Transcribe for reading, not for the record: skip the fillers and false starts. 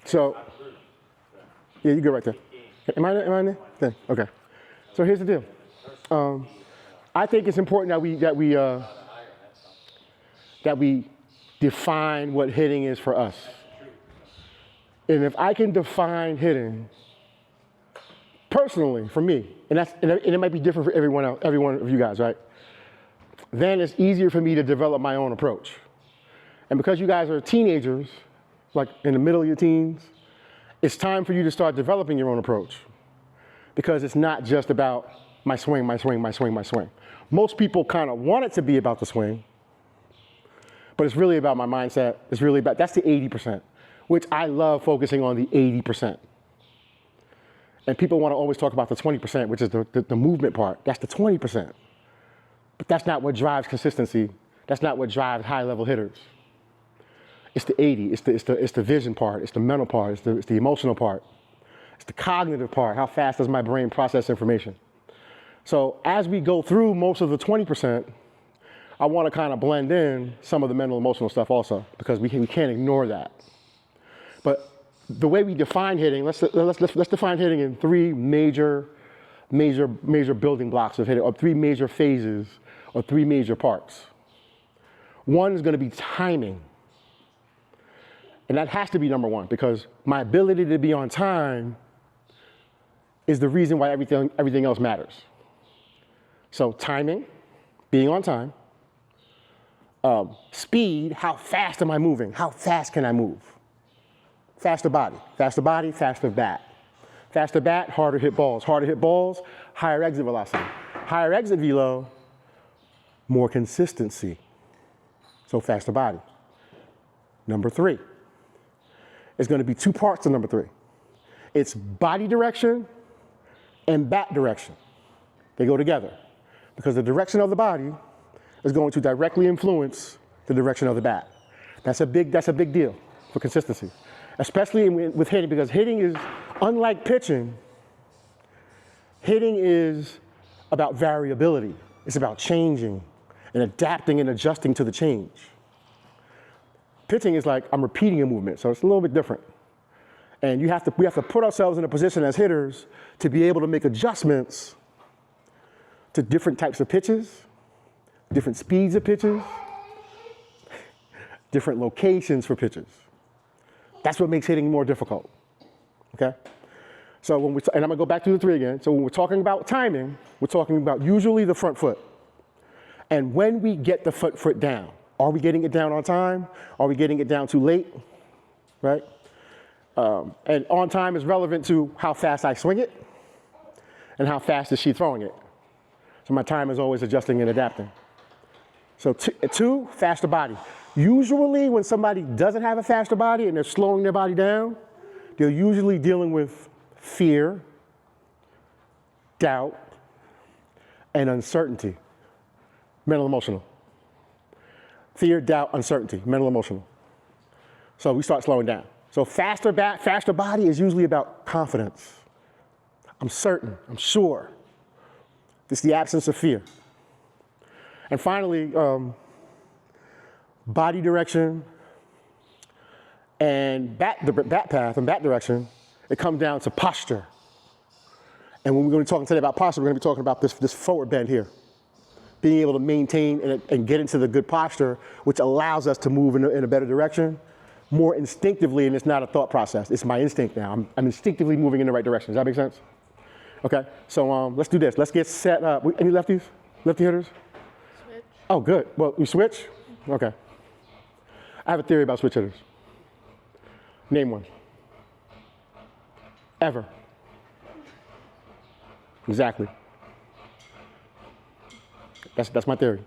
So, yeah, you go right there. Am I in there? Okay. Okay. So here's the deal. I think it's important that we define what hitting is for us. And if I can define hitting personally for me, and it might be different for every one of you guys, right? Then it's easier for me to develop my own approach. And because you guys are teenagers, like in the middle of your teens, it's time for you to start developing your own approach. Because it's not just about my swing, my swing, my swing, my swing. Most people kind of want it to be about the swing, but it's really about my mindset. It's really about, that's the 80%, which I love focusing on the 80%. And people want to always talk about the 20%, which is the movement part. That's the 20%. But that's not what drives consistency. That's not what drives high-level hitters. It's the 80. It's the vision part. It's the mental part. It's the emotional part. It's the cognitive part. How fast does my brain process information? So as we go through most of the 20%, I want to kind of blend in some of the mental, emotional stuff also, because we can't ignore that. But the way we define hitting, let's define hitting in three major building blocks of hitting, or three major phases, or three major parts. One is going to be timing. And that has to be number one, because my ability to be on time is the reason why everything else matters. So timing, being on time, speed, how fast am I moving? How fast can I move? Faster body, faster bat. Faster bat, harder hit balls. Harder hit balls, higher exit velocity. Higher exit velo, more consistency. So faster body. Number three. It's going to be two parts to number three. It's body direction and bat direction. They go together because the direction of the body is going to directly influence the direction of the bat. That's a big deal for consistency, especially with hitting, because hitting is, unlike pitching, hitting is about variability. It's about changing and adapting and adjusting to the change. Pitching is like I'm repeating a movement, so it's a little bit different. And we have to put ourselves in a position as hitters to be able to make adjustments to different types of pitches, different speeds of pitches, different locations for pitches. That's what makes hitting more difficult, okay? So and I'm gonna go back to the three again. So when we're talking about timing, we're talking about usually the front foot. And when we get the front foot down, are we getting it down on time? Are we getting it down too late, right? And on time is relevant to how fast I swing it and how fast is she throwing it. So my time is always adjusting and adapting. So two, faster body. Usually when somebody doesn't have a faster body and they're slowing their body down, they're usually dealing with fear, doubt, and uncertainty, mental, emotional. Fear, doubt, uncertainty, mental, emotional. So we start slowing down. So faster body is usually about confidence. I'm certain, I'm sure. It's the absence of fear. And finally, body direction and the bat path and bat direction, it comes down to posture. And when we're going to be talking today about posture, we're going to be talking about this forward bend here. Being able to maintain and get into the good posture, which allows us to move in a better direction, more instinctively, and it's not a thought process. It's my instinct now. I'm instinctively moving in the right direction. Does that make sense? Okay, so let's do this. Let's get set up. Any lefties? Lefty hitters? Switch. Oh, good. Well, you switch? Okay. I have a theory about switch hitters. Name one. Ever. Exactly. That's my theory.